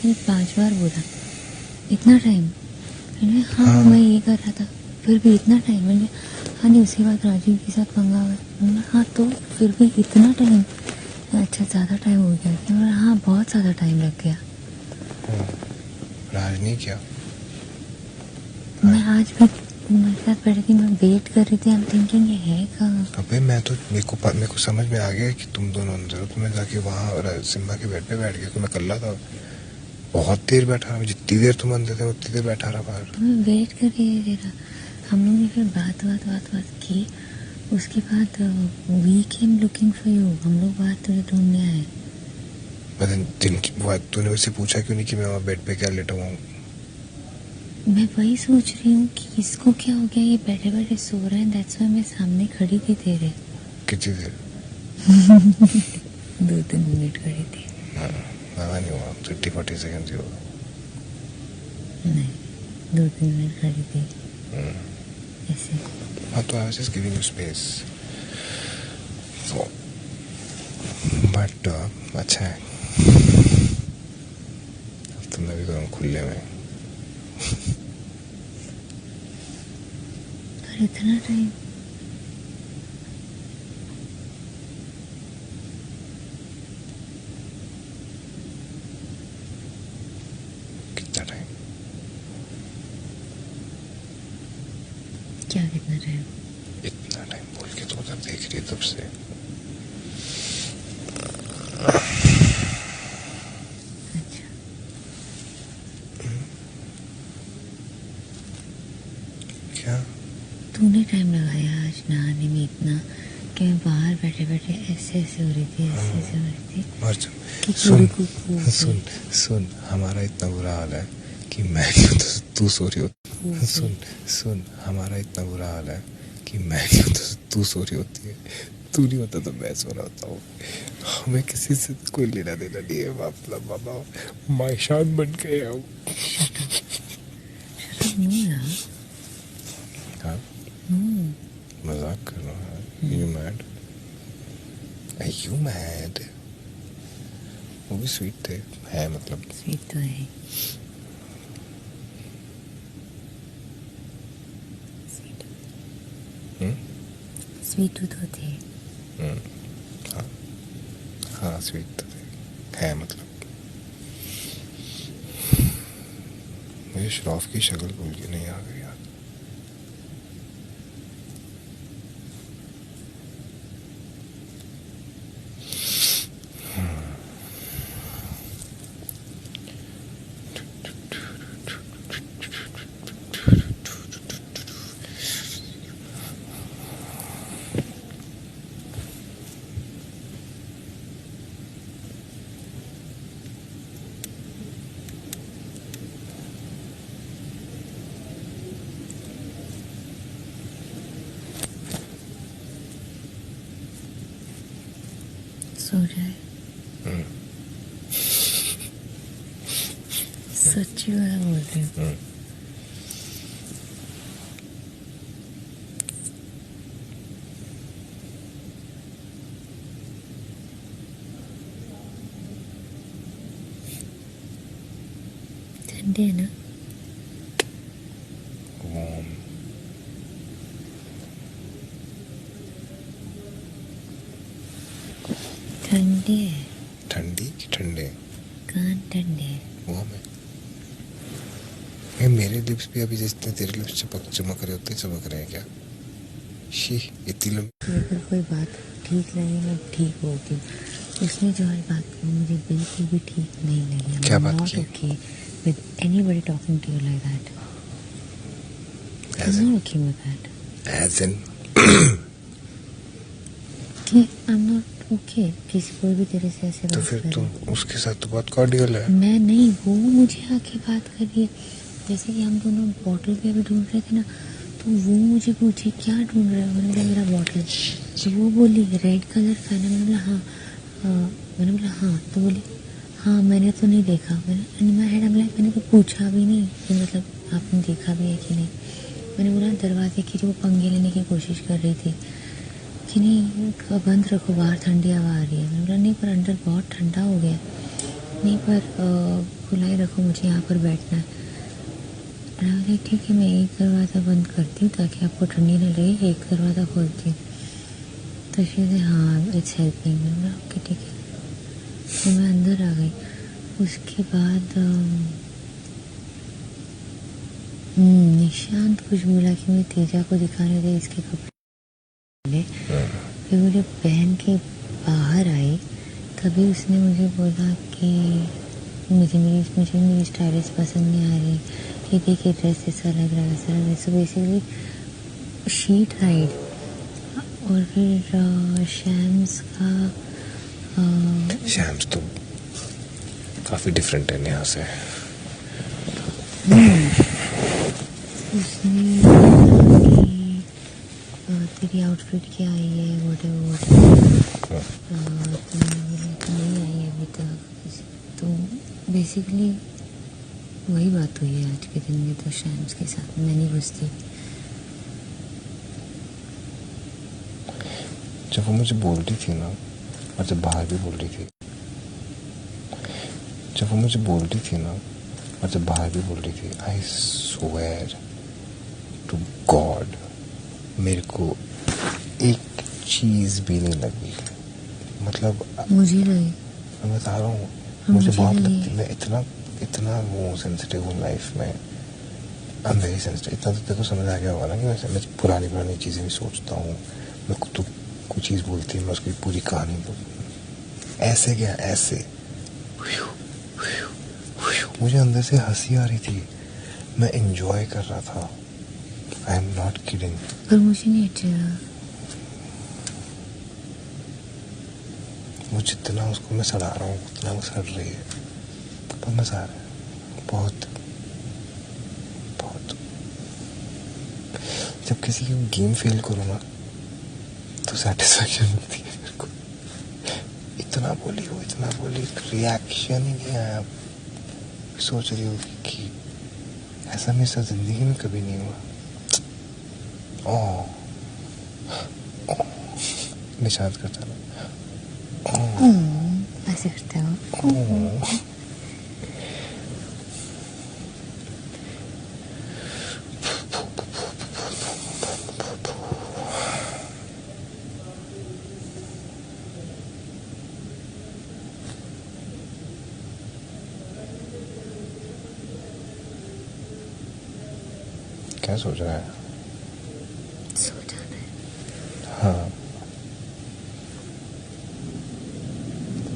मैंने 5 बार बोला इतना टाइम। मैंने हाँ मैं ये कर रहा था, फिर भी इतना टाइम। मैंने हाँ नहीं उसके बाद राजीव के साथ पंगा हुआ। मैंने हाँ तो फिर भी इतना टाइम। अच्छा ज़्यादा टाइम हो गया क्या? मैंने हाँ बहुत ज़्यादा टाइम लग गया। राज नहीं क्या? मैं आज भी मेरे साथ बैठ के मैं वेट कर रही थी। आई एम थिंकिंग ये है कहाँ? अबे मैं तो मेरे को समझ में आ गया कि तुम दोनों अंदर हो, तो मैं जाके वहाँ सिम्बा के बेड पे बैठ गया। तो मैं कल्ला था, बहुत देर बैठा रहा। जितनी देर तुम अंदर थे उतनी देर बैठा रहा बाहर। तो मैं वेट कर रही रहा। हम लोग ने फिर बात की। उसके बाद we came looking for you. हम लोग बाहर तुझे ढूंढने आए। तूने मुझसे पूछा क्यों नहीं कि मैं वहाँ बेड पे क्या लेटा हुआ हूँ? मैं वही सोच रही हूँ कि इसको क्या हो गया, ये बैठे बैठे सो रहे हैं। दैट्स व्हाई मैं सामने खड़ी थी तेरे। कितनी देर? 2-3 मिनट खड़ी थी। ज़्यादा नहीं हुआ, 30-40 सेकेंड ही होगा। नहीं 2-3 मिनट खड़ी थी ऐसे। हाँ तो I was just giving you space. But अच्छा है, तुमने भी करूँ खुले में। पर इतना टाइम कितना टाइम? क्या? कितना टाइम? इतना टाइम बोल के तो उधर देख रही है तब से। अच्छा क्या? तूने टाइम लगाया आज नहाने में इतना कि मैं बाहर बैठे बैठे ऐसे ऐसे हो रही थी, ऐसे ऐसे हो रही थी। और कि सुन हमारा इतना बुरा हाल है कि मैं नहीं हूँ तो तू सो रही होती। सुन हमारा इतना बुरा हाल है कि मैं नहीं हूँ तो तू सो रही होती है, तू नहीं होता तो मैं सो रहा होता हूँ। हमें किसी से कोई लेना देना नहीं है। मतलब बाबा मायशान बन गए हम। हाँ मजाक कर रहा है। You mad? You mad? वो भी स्वीट थे, है मतलब स्वीट तो है। स्वीट तो थे। हाँ हाँ स्वीट तो थे, है मतलब। मुझे शराफ की शक्ल भूल के नहीं आ गई यार। सो जाए। सच्ची वाला बोल रही हूँ। ठंडी है ना? वार्म। ठंडी है। ठंडी कि ठंडे? कान ठंडे। वो मैं मेरे लिप्स भी अभी जितने तेरे लिप्स चमक रहे होते चमक रहे हैं क्या? शी इतनी लंबी। अगर कोई बात ठीक लगे मैं ठीक बोलती हूँ। उसने जो आज बात की मुझे बिल्कुल भी ठीक नहीं लगी। क्या बात की? Okay with anybody talking to you like that. I'm not okay with that. As in कि I'm not okay किसी कोई भी तेरे से ऐसे तो बात फिर करे। तुम उसके साथ तो बहुत कॉर्डियल है। मैं नहीं, वो मुझे आके बात कर रही है। जैसे कि हम दोनों बॉटल पे अभी ढूंढ रहे थे ना, तो वो मुझे पूछे क्या ढूंढ रहे हो। मैंने बोला मेरा बॉटल। तो वो बोली रेड कलर का है ना। मैंने बोला हाँ। मैंने बोला हाँ। तो बोली हाँ मैंने तो नहीं देखा। मैंने तो पूछा भी नहीं कि मतलब आपने देखा भी है कि नहीं। मैंने बोला दरवाजे की जो पंगे लेने की कोशिश कर रही थी कि नहीं बंद रखो, बाहर ठंडी हवा आ रही है। मैंने बोला नहीं पर अंदर बहुत ठंडा हो गया। नहीं पर खुला ही रखो, मुझे यहाँ पर बैठना है। अरे ठीक है, मैं एक दरवाज़ा बंद करती हूँ ताकि आपको ठंडी ना लगे, एक दरवाज़ा खोलती हूँ। तो शी हाँ इट्स हेल्पिंग। ओके ठीक है, तो मैं अंदर आ गई। उसके बाद निशांत कुछ बोला कि मैं तेजा को दिखाने दे इसके कपड़े। फिर मुझे पहन के बाहर आई, तभी उसने मुझे बोला कि मुझे मेरी स्टाइलिश पसंद नहीं आ रही, ये देखिए ड्रेस ऐसा लग रहा है वैसा लग रहा है। So basically she tried. और फिर शैम्स शैम्स तो काफ़ी डिफरेंट है यहाँ से। उसने तेरी आउटफिट क्या आई है, व्हाटएवर नहीं आई अभी तक। तो बेसिकली वही बात हुई है आज के दिन में तो शैम्स के साथ। मैं नहीं घुसती। जब वो मुझे बोल रही थी ना, और जब बाहर भी बोल रही थी, जब वो मुझे बोल रही थी ना और जब बाहर भी बोल रही थी, आई स्वेयर टू गॉड मेरे को एक चीज़ भी नहीं लगी। मतलब मुझे लगी, मैं बता रहा हूँ, मुझे बहुत लगती। मैं इतना वो सेंसिटिव हूँ लाइफ में। I am very sensitive. इतना तो तेरे को समझ आ गया होगा ना कि मैं पुरानी चीज़ें भी सोचता हूँ। मैं तो कुछ चीज़ बोलती है, मैं उसकी पूरी कहानी बोलती। ऐसे क्या, ऐसे मुझे अंदर से हंसी आ रही थी, मैं एंजॉय कर रहा था। I am not kidding. पर मुझे नहीं अच्छा लगा। वो जितना उसको मैं सड़ा रहा हूँ उतना वो सड़ रही है, पर मजा आ रहा है बहुत बहुत। जब किसी की गेम फेल करो ना तो सेटिस्फैक्शन मिलती है मेरे को। इतना बोली, रिएक्शन ही नहीं आया। सोच रही होगी कि ऐसा मेरे साथ जिंदगी में कभी नहीं हुआ। निशांत करता ना ऐसे करते हो। क्या सोच रहा है? सो जाना है। हाँ,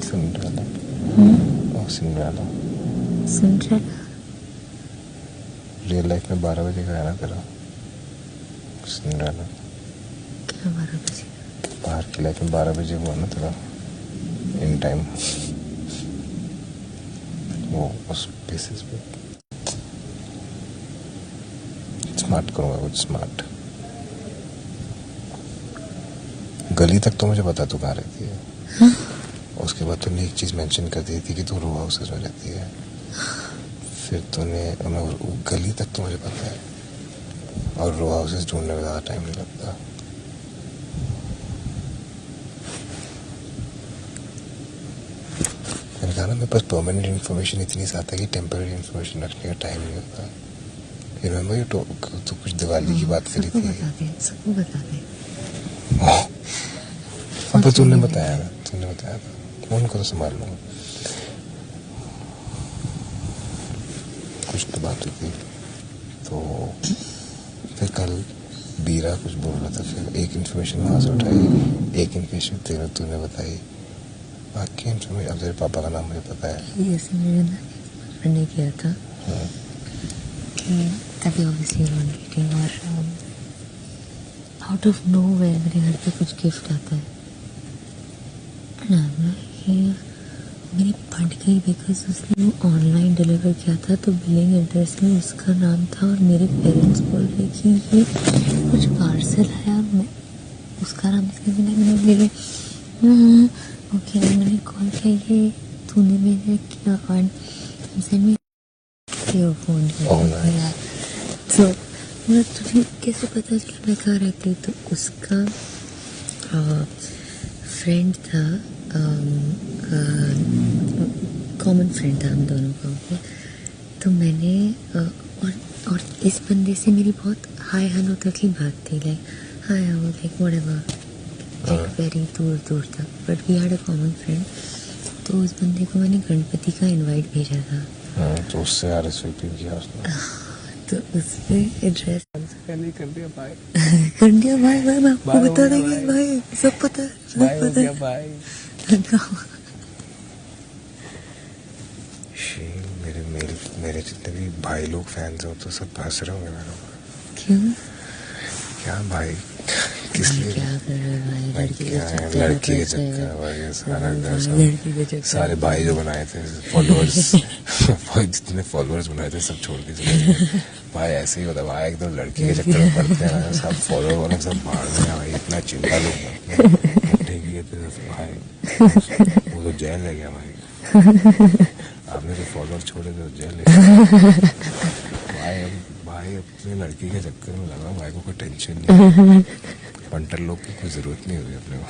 सिंड्रेला। सिंड्रेला रियल लाइफ में 12 बजे का है ना तेरा सिंड्रेला। क्या 12 बजे? बाहर की लाइफ में 12 बजे हुआ ना तेरा इन टाइम, वो उस बेसिस पे स्मार्ट करूँगा कुछ स्मार्ट। गली तक तो मुझे पता तू कहाँ रहती है। हाँ? उसके बाद तूने एक चीज़ मेंशन कर दी थी कि तू रो हाउसेस में रहती है। फिर तूने गली तक तो मुझे पता है, और रो हाउसेस ढूंढने में ज़्यादा टाइम नहीं लगता। मैंने कहा ना मेरे पास परमानेंट इन्फॉर्मेशन इतनी ज़्यादा कि टेम्पररी इन्फॉर्मेशन रखने का टाइम नहीं होता। रिमेंबर यू तो कुछ दिवाली की बात करी थी। सबको बता दे। अब तूने बताया था, उनको तो संभाल लूँगा। कुछ तो बात हुई थी, तो फिर कल बीरा कुछ बोल रहा था, फिर एक इन्फॉर्मेशन वहाँ से उठाई, एक इन्फॉर्मेशन तेरे तूने बताई, बाकी इन्फॉर्मेशन अब तेरे पापा का नाम मुझे पता है। जैसे मेरे ना ने किया था कि तभी ऑब्वियसली डेटिंग, और आउट ऑफ नोवेयर मेरे घर पे कुछ गिफ्ट आता है ना, मेरी फट गई बिकॉज उसने वो ऑनलाइन डिलीवर किया था, तो बिलिंग एड्रेस में उसका नाम था, और मेरे पेरेंट्स बोल रहे कि ये कुछ पार्सल आया, मैं उसका नाम इसके बिना मैंने ओके मैंने कॉल किया, ये तूने मेरे किया और फोन किया। तो मतलब तुझे कैसे पता चला मैं कहाँ रहती? तो उसका फ्रेंड था कॉमन फ्रेंड था हम दोनों का। ओके, तो मैंने और इस बंदे से मेरी बहुत हाय हलो तक ही बात थी, like hi how, like whatever, like very दूर दूर तक, but we had a common friend. तो उस बंदे को मैंने गणपति का इनवाइट भेजा था, तो उससे RSVP किया उसने, तो उसने एड्रेस पहले ही कर दिया भाई। कर दिया भाई, भाई मैं आपको भाई हो बता गया देंगे भाई। भाई, सब पता है, सब भाई हो पता गया है। भाई। शी, मेरे जितने भी भाई लोग फैंस हो तो सब हंस रहे होंगे मेरे ऊपर। क्यों? क्या भाई, किस भाई लिए? क्या कर रहे हो भाई? भाई लड़की के क्या है, चक्कर में लड़की के फंस गए। चक्कर भाई, सारा घर भाई, सब, लड़की के चक्कर सारे में। भाई जो बनाए थे फॉलोअर्स जितने फॉलोअर्स बनाए थे सब छोड़ के चले गए भाई। ऐसे ही होता है भाई, एकदम लड़की के चक्कर में पड़ते हैं ना, सब फॉलोअर वाले सब भाग गए भाई। इतना चिंता लोग ठीक थे भाई, वो तो जेल ले गया भाई। आपने जो फॉलोअर छोड़े थे जेल ले गया भाई। अपने लड़की के चक्कर में लगा भाई को, कोई टेंशन नहीं, पंटर लोग की कोई जरूरत नहीं होगी अपने को।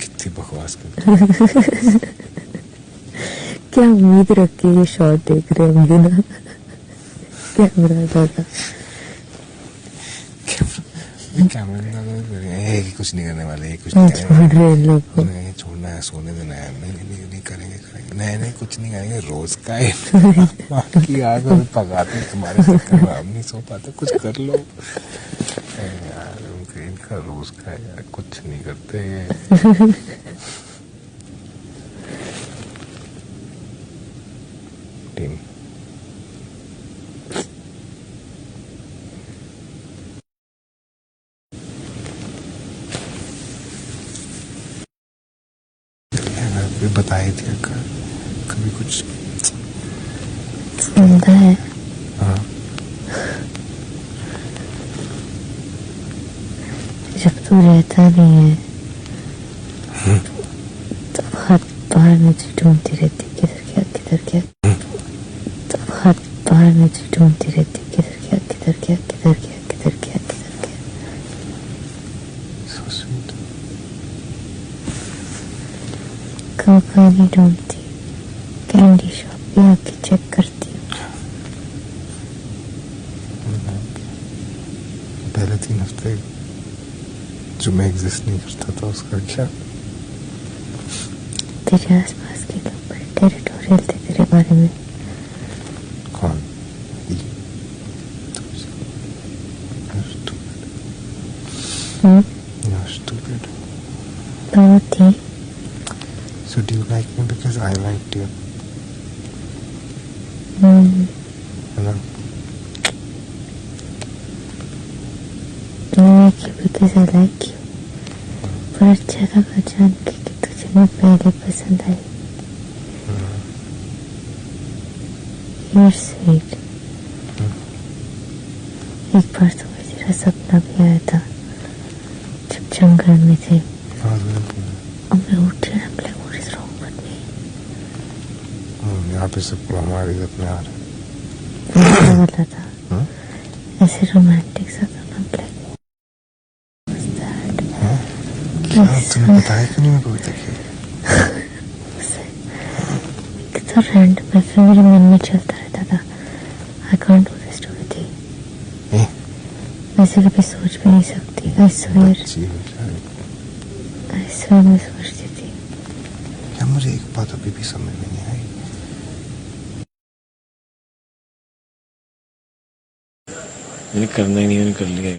कितनी बकवास करती। क्या उम्मीद रख के ये शॉट देख रहे होंगे ना? कैमरा दादा, कैमरा कुछ नहीं करने वाले, कुछ नहीं छोड़ रहे हैं लोग को। नहीं छोड़ना है, सोने देना है। नहीं करेंगे नहीं कुछ नहीं करेंगे, रोज का है की आग में पकाते तुम्हारे चक्कर में, हम नहीं सो पाते, कुछ कर लो यार। इनका रोज का है यार, कुछ नहीं करते ये। टीम बताए थे कभी कुछ सुनता है। हाँ, जब तू रहता नहीं है तो बाहर मुझे ढूंढती रहती, किधर क्या। तो बाहर मुझे ढूंढती रहती, किधर क्या। so sweet। कहाँ नहीं ढूंढती, कैंडी शॉप पे आके चेक करती हूँ। पहले 3 हफ्ते जो मैं एग्जिस्ट नहीं करता था उसका क्या? तेरे आसपास के लोग बड़े टेरिटोरियल थे तेरे बारे में। कौन? You're stupid। तो थी। So do you like me because I liked you? है ना? Because I like you। पर अच्छा लगा जान के कि तुझे मैं पहले पसंद आई। You're sweet। एक बार तो मुझे तेरा सपना भी आया था जब जंगल में थे, और मैं उठ रहा था, what is wrong with me? यहाँ पे सबको हमारे सपने आ रहे ऐसा वाला था, ऐसे रोमांटिक सा था। तुम्हें बताया क्यों नहीं मैं कविता की? कितना रैंडम ऐसे मेरे मन में चलता रहता था। I can't do this to you। वैसे कभी सोच भी नहीं सकती। I swear मैं सोचती थी। यार मुझे एक बात अभी भी समझ में नहीं आई। मैंने करना ही नहीं, मैंने कर लिया।